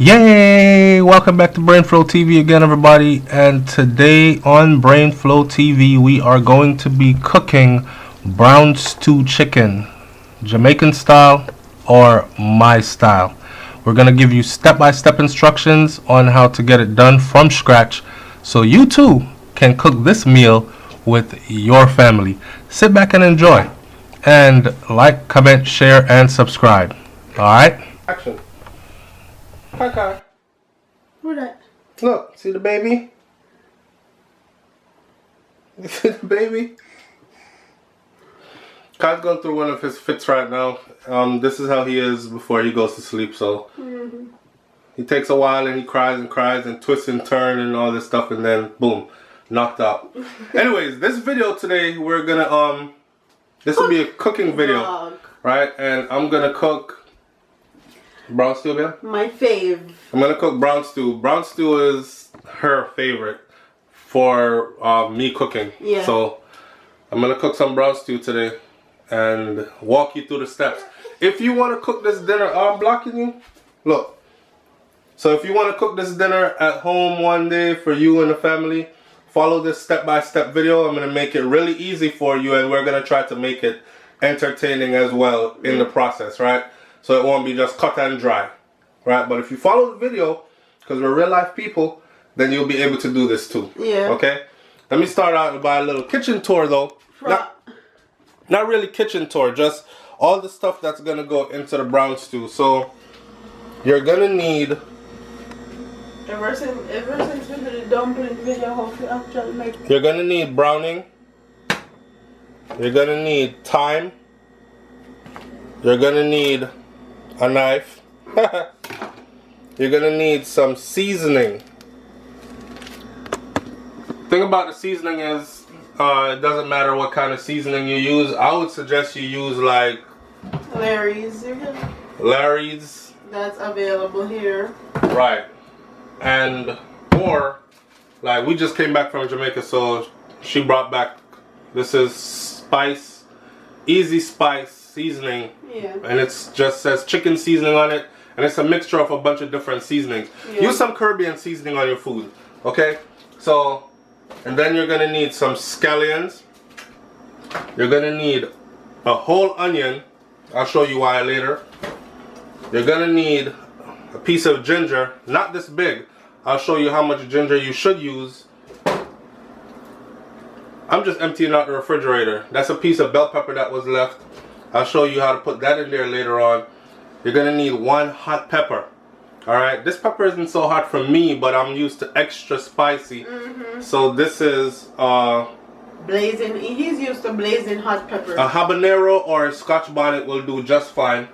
Yay! Welcome back to BrainFLoTv again, everybody. And today on BrainFLoTv, we are going to be cooking brown stew chicken, Jamaican style or my style. We're going to give you step-by-step instructions on how to get it done from scratch so you too can cook this meal with your family. Sit back and enjoy. And like, comment, share, and subscribe. Alright? Action. Hi, Kai. Who that? Look, see the baby? You see the baby? Kai's going through one of his fits right now. This is how he is before he goes to sleep, so he takes a while and he cries and twists and turns and all this stuff, and then boom, knocked out. Anyways, this video today, we're gonna this will be a cooking video, vlog. Right? And I'm gonna cook brown stew, yeah? My fave. I'm gonna cook brown stew. Brown stew is her favorite for me cooking. Yeah. So I'm gonna cook some brown stew today and walk you through the steps. If you want to cook this dinner, I'm blocking you. Look. So if you want to cook this dinner at home one day for you and the family, follow this step-by-step video. I'm gonna make it really easy for you, and we're gonna try to make it entertaining as well in the process, right? So it won't be just cut and dry, right? But if you follow the video, because we're real life people, then you'll be able to do this too. Yeah. Okay? Let me start out by a little kitchen tour though. Not really kitchen tour, just all the stuff that's gonna go into the brown stew. So you're gonna need... Ever since we did the dumpling video, how to actually make it. You're gonna need browning. You're gonna need thyme. You're gonna need a knife. You're gonna need some seasoning. Thing about the seasoning is it doesn't matter what kind of seasoning you use. I would suggest you use like Larry's. Larry's. That's available here. Right. And or like we just came back from Jamaica, so she brought back, this is spice, easy spice seasoning. Yeah. And it just says chicken seasoning on it, and it's a mixture of a bunch of different seasonings. Yeah. Use some Caribbean seasoning on your food, okay? So, and then you're gonna need some scallions. You're gonna need a whole onion. I'll show you why later. You're gonna need a piece of ginger, not this big. I'll show you how much ginger you should use. I'm just emptying out the refrigerator. That's a piece of bell pepper that was left. I'll show you how to put that in there later on. You're gonna need one hot pepper. Alright, this pepper isn't so hot for me, but I'm used to extra spicy. So this is blazing. He's used to blazing hot pepper. A habanero or a Scotch bonnet will do just fine.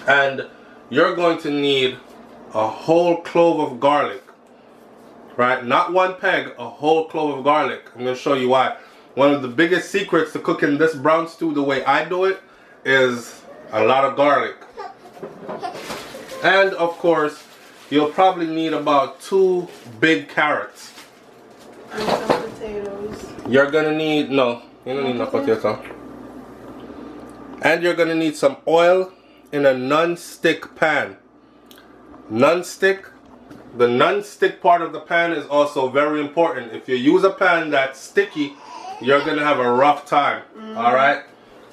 And you're going to need a whole clove of garlic. Right? Not one peg, a whole clove of garlic. I'm gonna show you why. One of the biggest secrets to cooking this brown stew the way I do it is a lot of garlic. And of course, you'll probably need about 2 big carrots. And some potatoes. You're gonna need, no, you don't need no potato. And you're gonna need some oil in a non-stick pan. Non-stick. The non-stick part of the pan is also very important. If you use a pan that's sticky, you're gonna have a rough time. Alright?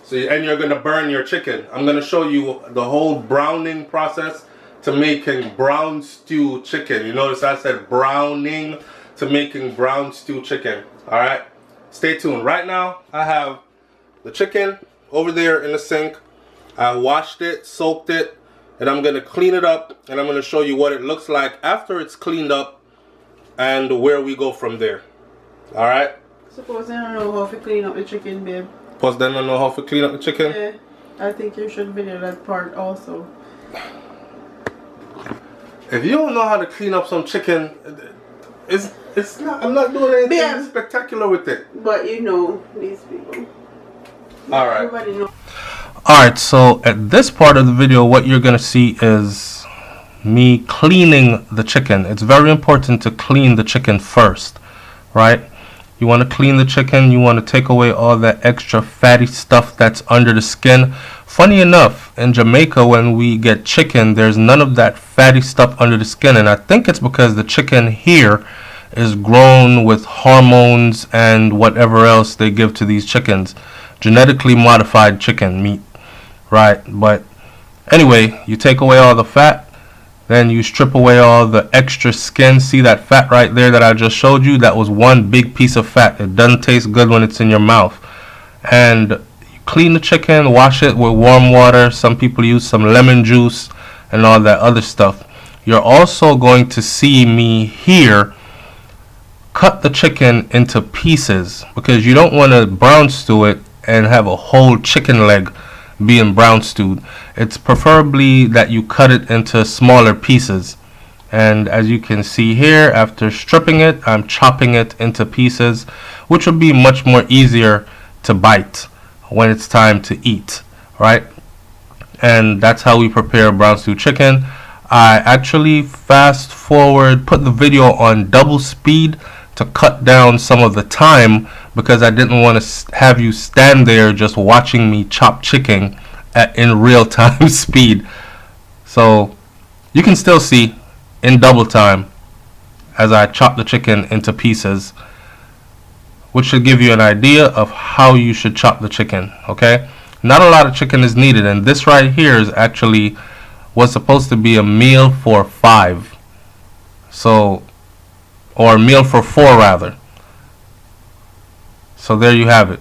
So, and you're gonna burn your chicken. I'm gonna show you the whole browning process to making brown stew chicken. You notice I said browning to making brown stew chicken. Alright? Stay tuned. Right now, I have the chicken over there in the sink. I washed it, soaked it, and I'm gonna clean it up, and I'm gonna show you what it looks like after it's cleaned up and where we go from there. Alright? Suppose I don't know how to clean up the chicken, babe. Suppose they don't know how to clean up the chicken? Yeah, I think you should video that part also. If you don't know how to clean up some chicken, it's not, I'm not doing anything spectacular with it. But you know these people. Alright. Everybody knows. Alright, so at this part of the video, what you're going to see is me cleaning the chicken. It's very important to clean the chicken first, right? You want to clean the chicken. You want to take away all that extra fatty stuff that's under the skin. Funny enough, in Jamaica, when we get chicken, there's none of that fatty stuff under the skin, and I think it's because the chicken here is grown with hormones and whatever else they give to these chickens. Genetically modified chicken meat, right? But anyway, you take away all the fat, then you strip away all the extra skin. See that fat right there that I just showed you? That was one big piece of fat. It doesn't taste good when it's in your mouth. And you clean the chicken, wash it with warm water. Some people use some lemon juice and all that other stuff. You're also going to see me here cut the chicken into pieces, because you don't want to brown stew it and have a whole chicken leg being brown stewed. It's preferably that you cut it into smaller pieces. And as you can see here, after stripping it, I'm chopping it into pieces, which will be much more easier to bite when it's time to eat, right? And that's how we prepare brown stew chicken. I actually fast forward, put the video on double speed to cut down some of the time, because I didn't want to have you stand there just watching me chop chicken in real time speed. So you can still see in double time as I chop the chicken into pieces, which should give you an idea of how you should chop the chicken. Okay, not a lot of chicken is needed, and this right here is actually was supposed to be a meal for 5, so, or a meal for 4 rather. So there you have it.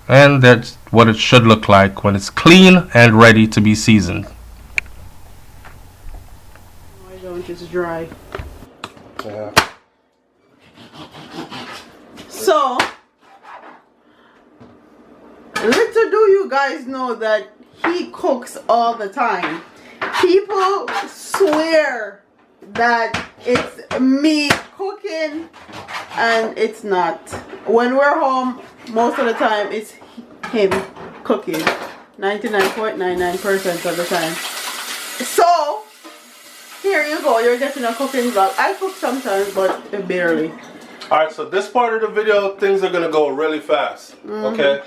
And that's what it should look like when it's clean and ready to be seasoned. Why don't it's dry? Yeah. So, little do you guys know that he cooks all the time. People swear that it's me cooking, and it's not. When we're home, most of the time it's him cooking, 99.99% of the time. So here you go, you're getting a cooking vlog. I cook sometimes, but barely. Alright, so this part of the video, things are gonna go really fast. Okay,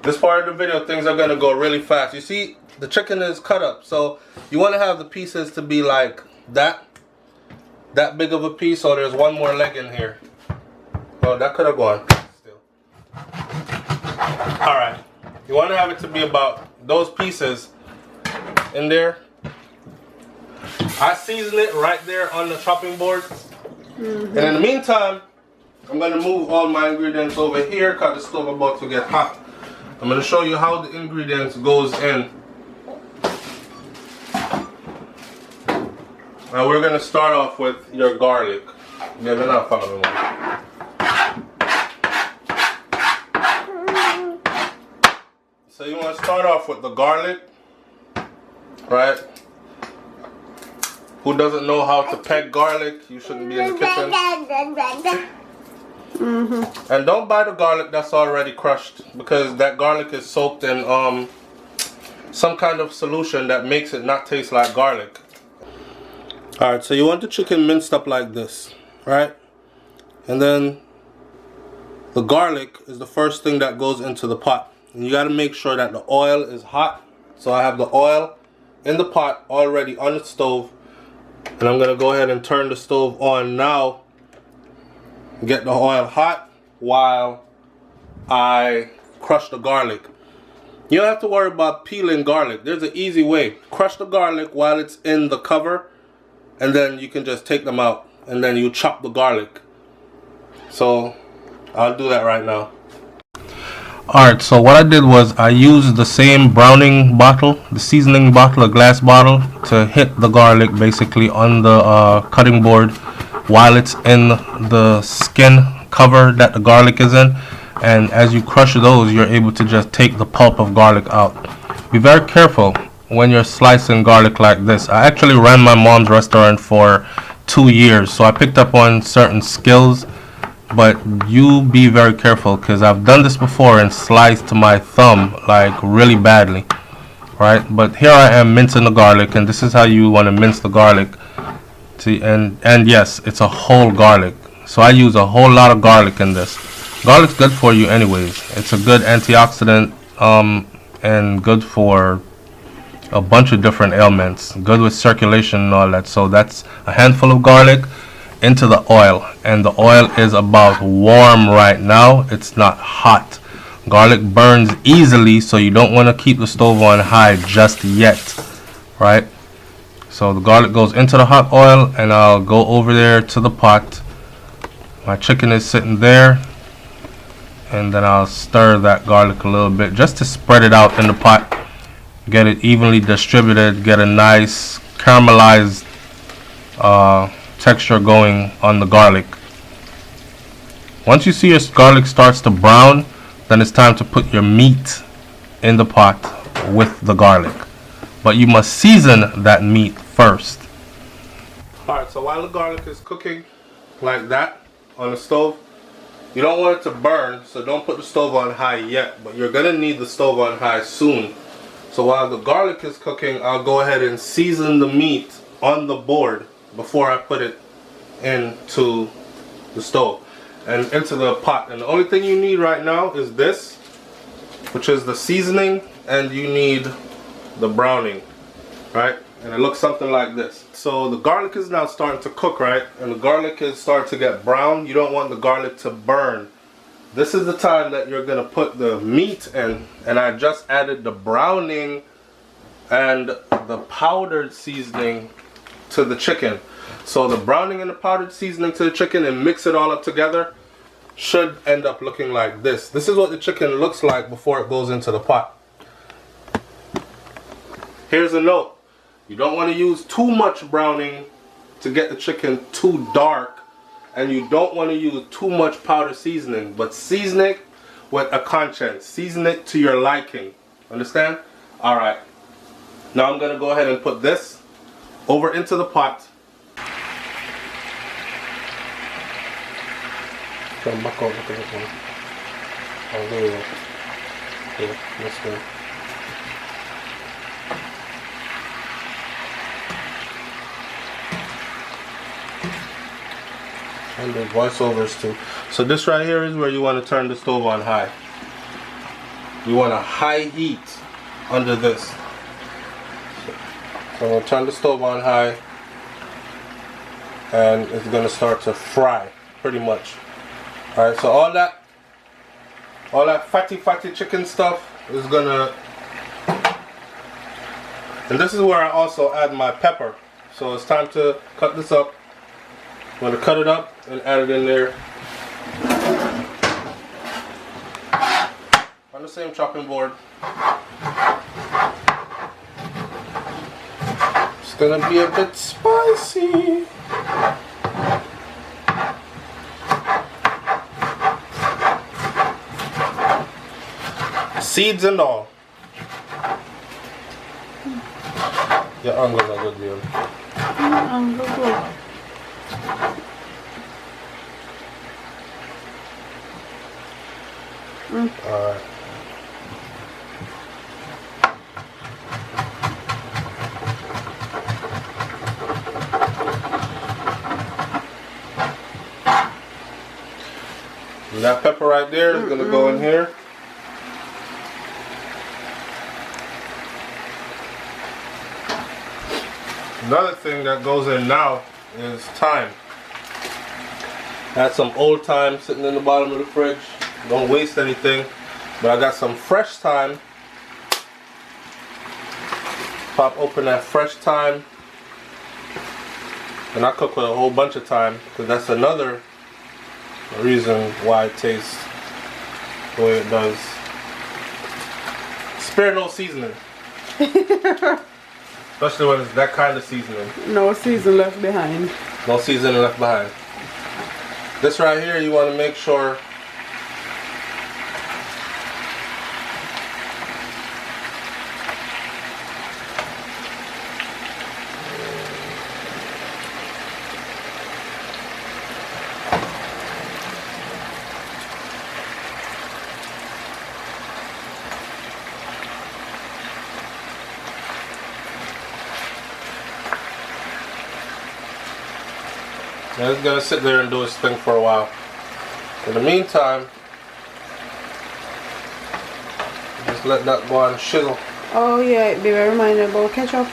this part of the video, things are gonna go really fast. You see, the chicken is cut up, so you want to have the pieces to be like that big of a piece. So there's one more leg in here. Oh, that could have gone still. Alright, you want to have it to be about those pieces in there. I season it right there on the chopping board. And in the meantime, I'm going to move all my ingredients over here because the stove about to get hot. I'm going to show you how the ingredients goes in. Now we're going to start off with your garlic. Yeah, we're not following one. So you want to start off with the garlic, right? Who doesn't know how to peg garlic? You shouldn't be in the kitchen. And don't buy the garlic that's already crushed, because that garlic is soaked in some kind of solution that makes it not taste like garlic. Alright, so you want the chicken minced up like this, right? And then the garlic is the first thing that goes into the pot. And you got to make sure that the oil is hot. So I have the oil in the pot already on the stove. And I'm going to go ahead and turn the stove on now. Get the oil hot while I crush the garlic. You don't have to worry about peeling garlic. There's an easy way. Crush the garlic while it's in the cover, and then you can just take them out, and then you chop the garlic. So I'll do that right now. Alright, so what I did was I used the same browning bottle, the seasoning bottle, a glass bottle, to hit the garlic basically on the cutting board while it's in the skin cover that the garlic is in. And as you crush those, you're able to just take the pulp of garlic out. Be very careful when you're slicing garlic like this. I actually ran my mom's restaurant for 2 years, so I picked up on certain skills. But you be very careful, because I've done this before and sliced my thumb like really badly, right? But here I am mincing the garlic, and this is how you want to mince the garlic. See, and yes, it's a whole garlic, so I use a whole lot of garlic in this. Garlic's good for you anyways. It's a good antioxidant, and good for a bunch of different ailments. Good with circulation and all that. So that's a handful of garlic into the oil, and the oil is about warm right now. It's not hot. Garlic burns easily, so you don't want to keep the stove on high just yet, right? So the garlic goes into the hot oil, and I'll go over there to the pot. My chicken is sitting there, and then I'll stir that garlic a little bit just to spread it out in the pot, get it evenly distributed, get a nice caramelized texture going on the garlic. Once you see your garlic starts to brown, then it's time to put your meat in the pot with the garlic. But you must season that meat first. Alright, so while the garlic is cooking like that on the stove, you don't want it to burn, so don't put the stove on high yet, but you're gonna need the stove on high soon. So while the garlic is cooking, I'll go ahead and season the meat on the board before I put it into the stove and into the pot. And the only thing you need right now is this, which is the seasoning, and you need the browning, right? And it looks something like this. So the garlic is now starting to cook, right? And the garlic is starting to get brown. You don't want the garlic to burn. This is the time that you're gonna put the meat in, and I just added the browning and the powdered seasoning to the chicken. So the browning and the powdered seasoning to the chicken, and mix it all up together, should end up looking like this. This is what the chicken looks like before it goes into the pot. Here's a note. You don't want to use too much browning to get the chicken too dark, and you don't want to use too much powder seasoning, but season it with a conscience. Season it to your liking. Understand? Alright. Now I'm going to go ahead and put this over into the pot. Come back over to this one. Oh, there you go. Yeah, that's good. And the voiceovers too. So this right here is where you want to turn the stove on high. You want a high heat under this. So I'm going to turn the stove on high, and it's going to start to fry pretty much. Alright, so all that fatty chicken stuff is gonna, and this is where I also add my pepper. So it's time to cut this up. I'm gonna cut it up and add it in there on the same chopping board. It's gonna be a bit spicy. Seeds and all. Yeah, I'm gonna go deal. I'm gonna go. Alright. And that pepper right there is gonna go in here. Another thing that goes in now is thyme. Got some old thyme sitting in the bottom of the fridge. Don't waste anything. But I got some fresh thyme. Pop open that fresh thyme. And I cook with a whole bunch of thyme, because that's another reason why it tastes the way it does. Spare no seasoning. Especially when it's that kind of seasoning. No season left behind. No seasoning left behind. This right here, you want to make sure and it's gonna sit there and do its thing for a while. In the meantime, I'm Just let that go on shizzle. Oh yeah, be reminded about ketchup.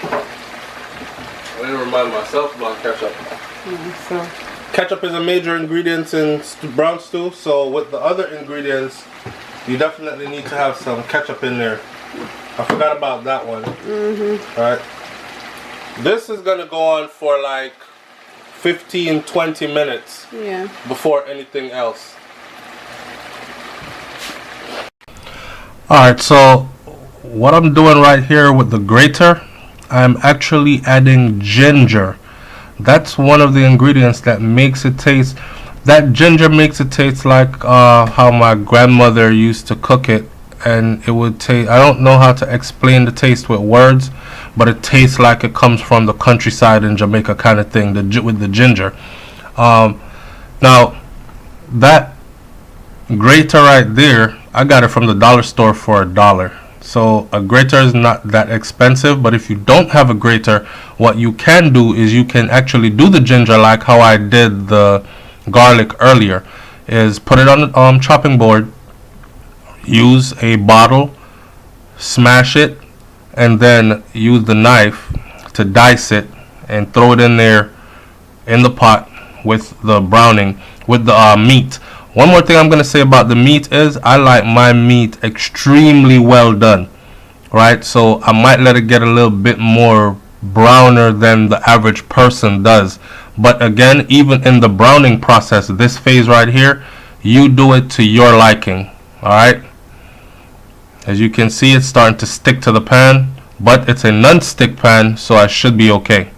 I didn't remind myself about ketchup. Yeah, so. Ketchup is a major ingredient in brown stew, so with the other ingredients, you definitely need to have some ketchup in there. I forgot about that one. Alright. This is gonna go on for like 15-20 minutes before anything else. Alright, so what I'm doing right here with the grater, I'm actually adding ginger. That's one of the ingredients that makes it taste, that ginger makes it taste like how my grandmother used to cook it, and it would taste, I don't know how to explain the taste with words, but it tastes like it comes from the countryside in Jamaica kind of thing, with the ginger. Now that grater right there, I got it from the dollar store for $1. So a grater is not that expensive, but if you don't have a grater, what you can do is you can actually do the ginger like how I did the garlic earlier, is put it on the chopping board, use a bottle, smash it, and then use the knife to dice it and throw it in there in the pot with the browning, with the meat. One more thing I'm going to say about the meat is I like my meat extremely well done, right? So I might let it get a little bit more browner than the average person does. But again, even in the browning process, this phase right here, you do it to your liking, alright? As you can see, it's starting to stick to the pan, but it's a non-stick pan, so I should be okay.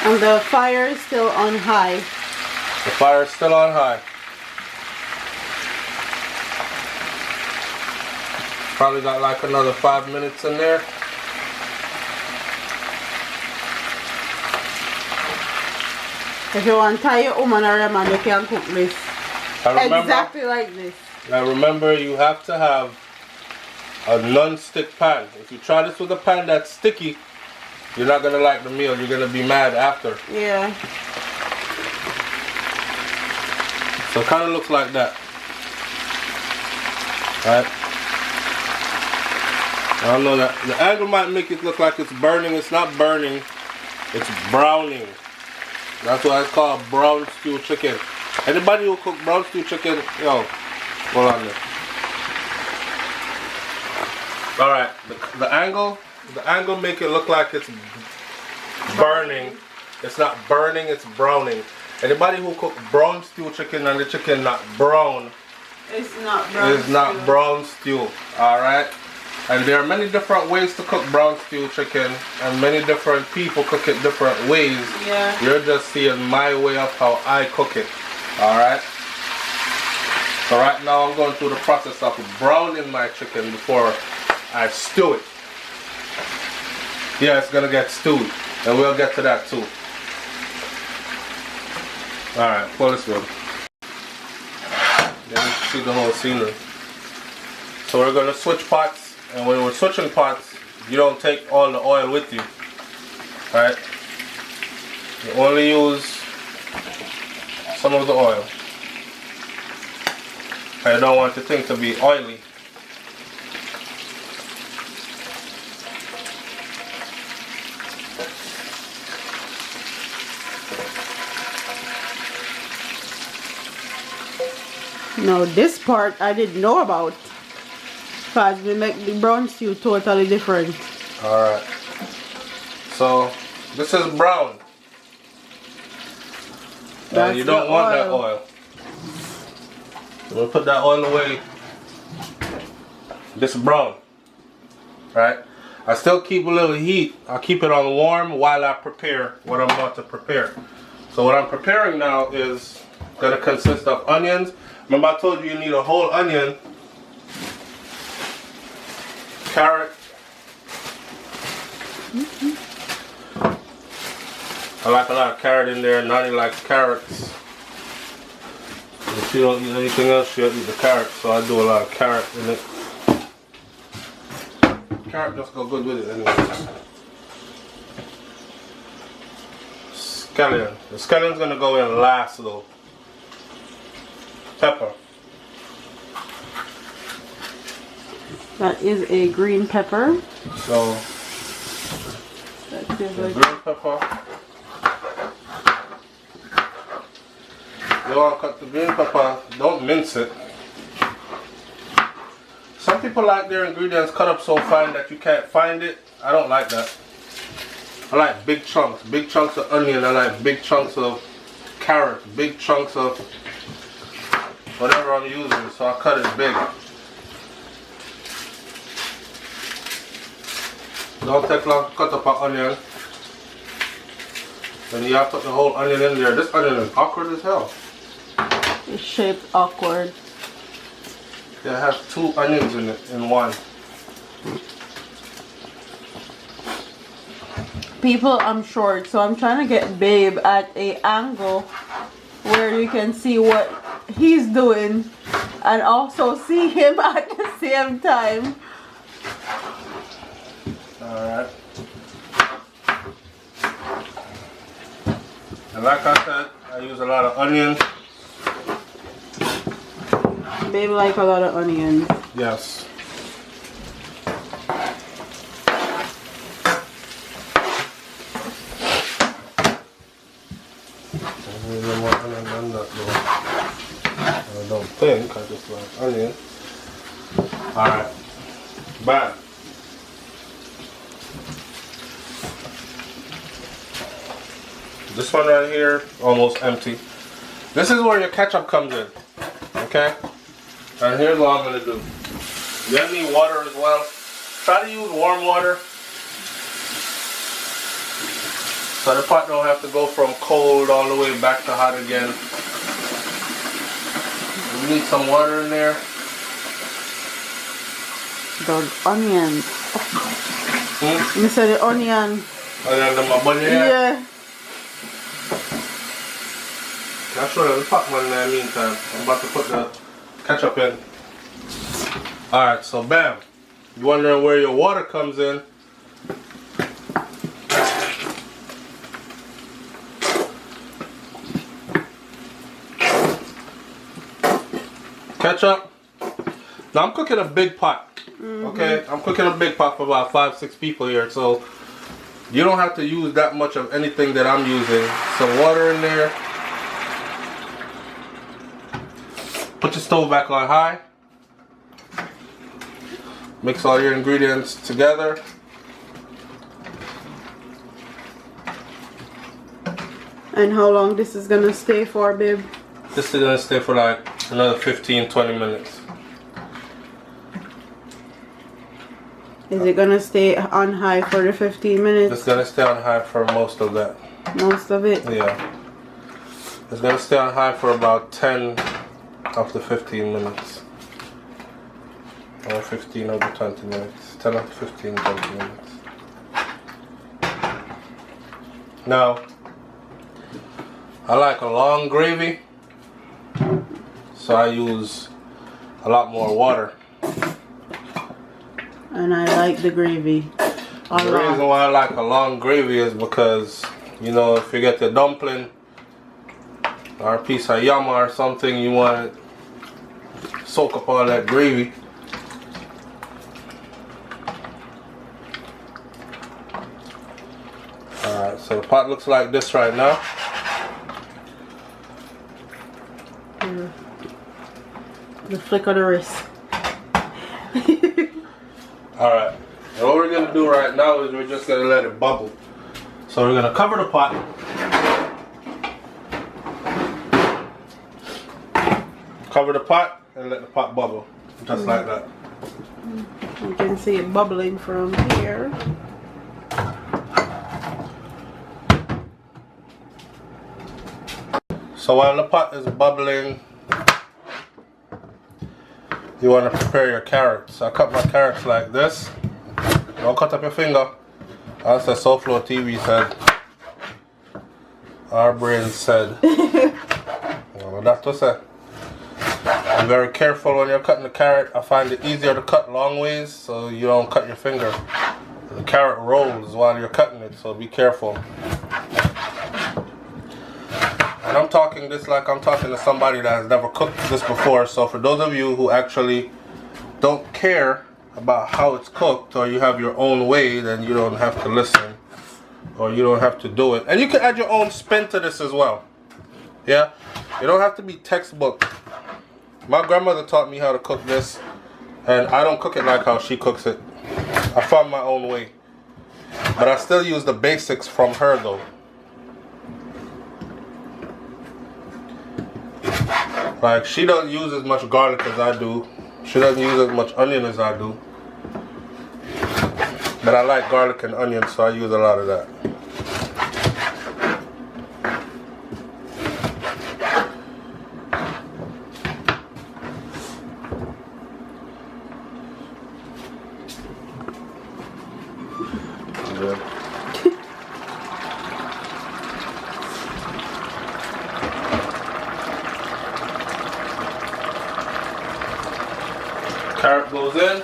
And the fire is still on high. The fire is still on high. Probably got like another 5 minutes in there. If you want to tie your woman or a man, you can cook this. Exactly like this. Now remember, you have to have a non-stick pan. If you try this with a pan that's sticky, you're not going to like the meal. You're going to be mad after. Yeah. So it kind of looks like that. Right? I don't know, that the angle might make it look like it's burning. It's not burning. It's browning. That's why it's called brown stew chicken. Anybody who cook brown stew chicken, yo, hold on there. Alright, the angle make it look like it's burning. It's not burning, it's browning. Anybody who cook brown stew chicken and the chicken not brown, it's not brown it's not stew. Brown stew. Alright? And there are many different ways to cook brown stew chicken, and many different people cook it different ways. Yeah. You're just seeing my way of how I cook it. Alright? So right now I'm going through the process of browning my chicken before I stew it. Yeah, it's gonna get stewed, and we'll get to that too. Alright, pull this one. Then you see the whole scenery. So we're gonna switch pots, and when we're switching pots, you don't take all the oil with you. Alright? You only use some of the oil. I don't want the thing to be oily. No, this part I didn't know about. Because we make the brown stew totally different. Alright. So, this is brown. And you don't want that oil. We'll put that oil away. This is brown. Right? I still keep a little heat. I'll keep it on warm while I prepare what I'm about to prepare. So what I'm preparing now is going to consist of onions. Remember I told you you need a whole onion, carrot, I like a lot of carrot in there. Nani likes carrots. If she don't eat anything else, she'll eat the carrot, so I do a lot of carrot in it. carrot just go good with it anyway. Scallion. The scallion's gonna go in last though. Pepper. That is a green pepper. So that is the green pepper. You want to cut the green pepper, don't mince it. Some people like their ingredients cut up so fine that you can't find it. I don't like that. I like big chunks of onion, I like big chunks of carrot, big chunks of whatever I'm using, so I cut it big. Don't take long to cut up an onion. Then you have to put the whole onion in there. This onion is awkward as hell. It's shaped awkward. It has 2 onions in it, in one. People, I'm short, so I'm trying to get Babe at a angle where you can see what he's doing and also see him at the same time. Alright. And like I said, I use a lot of onions. Babe like a lot of onions. Yes. I don't think, I just like onion. Alright. Bam. This one right here, almost empty. This is where your ketchup comes in. Okay? And here's what I'm going to do. You need water as well. Try to use warm water, so the pot don't have to go from cold all the way back to hot again. You need some water in there. The onions. You said the onion. Onion in my bunny here? Yeah. I'll show you the pot one in the meantime. I'm about to put the ketchup in. Alright, so bam. You wondering where your water comes in? Ketchup. Now I'm cooking a big pot. Okay, I'm cooking a big pot for about 5-6 people here, so you don't have to use that much of anything that I'm using. Some water in there. Put your stove back on high. Mix all your ingredients together. And how long this is gonna stay for, babe? This is gonna stay for like another 15-20 minutes. Is it gonna stay on high for the 15 minutes? It's gonna stay on high for most of that. Most of it? Yeah. It's gonna stay on high for about 10 of the 15 minutes. Or 15 of the 20 minutes. 10 of the 15, 20 minutes. Now, I like a long gravy, so I use a lot more water. And I like the gravy. The reason why I like a long gravy is because, you know, if you get the dumpling or a piece of yama or something, you want to soak up all that gravy. Alright, so the pot looks like this right now. The flick of the wrist. Alright, and what we're going to do right now is we're just going to let it bubble. So we're going to cover the pot. Cover the pot and let the pot bubble. Just like that. You can see it bubbling from here. So while the pot is bubbling, you want to prepare your carrots. I cut my carrots like this. Don't cut up your finger. As the BrainFLoTv said. Our brain said. Well, that's what I said. Be very careful when you're cutting the carrot. I find it easier to cut long ways so you don't cut your finger. The carrot rolls while you're cutting it, so be careful. And I'm talking this like I'm talking to somebody that has never cooked this before. So for those of you who actually don't care about how it's cooked, or you have your own way, then you don't have to listen, or you don't have to do it. And you can add your own spin to this as well. Yeah, you don't have to be textbook. My grandmother taught me how to cook this, and I don't cook it like how she cooks it. I found my own way, but I still use the basics from her though. Like, she doesn't use as much garlic as I do. She doesn't use as much onion as I do. But I like garlic and onion, so I use a lot of that. Good. Carrot goes in.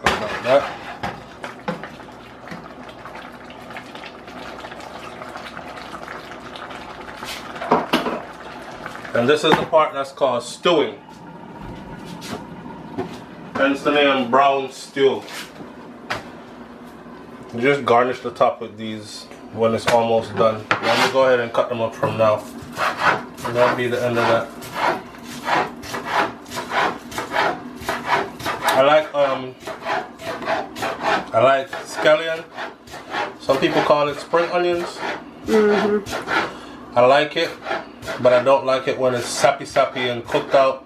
Like that. And this is the part that's called stewing. Hence the name brown stew. You just garnish the top with these when it's almost done. Let me go ahead and cut them up from now. And that'll be the end of that. I like scallion. Some people call it spring onions. I like it, but I don't like it when it's sappy and cooked out.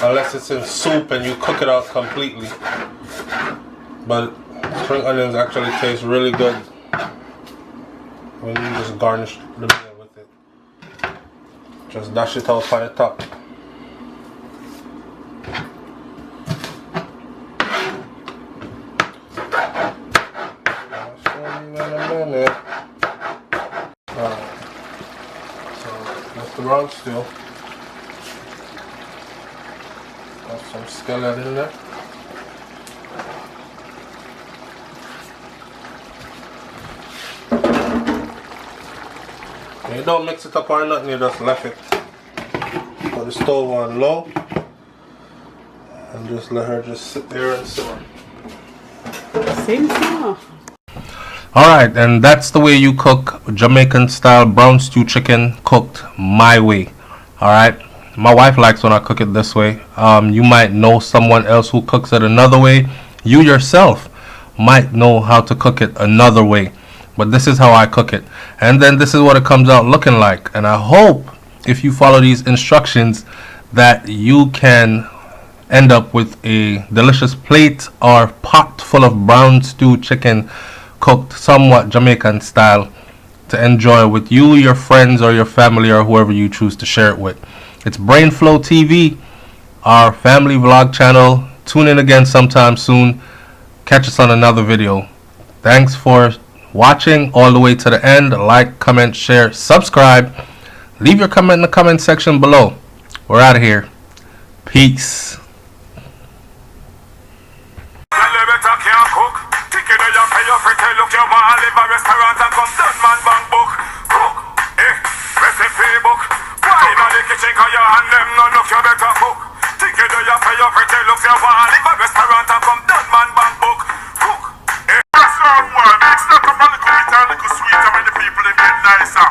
Unless it's in soup and you cook it out completely. But spring onions actually taste really good when you just garnish the meal with it. Just dash it out on the top. The brown stew. Got some scallion in there. And you don't mix it up or nothing, you just left it. Put the stove on low and just let her just sit there and simmer. Same simmer. Alright, and that's the way you cook Jamaican style brown stew chicken, cooked my way. Alright, my wife likes when I cook it this way. You might know someone else who cooks it another way. You yourself might know how to cook it another way. But this is how I cook it. And then this is what it comes out looking like. And I hope if you follow these instructions that you can end up with a delicious plate or pot full of brown stew chicken, cooked somewhat Jamaican style, to enjoy with you, your friends, or your family, or whoever you choose to share it with. It's BrainFLoTv, our family vlog channel. Tune in again sometime soon. Catch us on another video. Thanks for watching all the way to the end. Like, comment, share, subscribe. Leave your comment in the comment section below. We're out of here. Peace. Look, you want to live a restaurant and come down, man, bang book. Cook, recipe book. Why not the kitchen, cause your hand them no look, you better cook. Think you do your pay your pretty look, you want to live a restaurant and come down, man, bang book. Cook, that's all one. Mix that up a little bit and a little sweeter when the people they get nicer.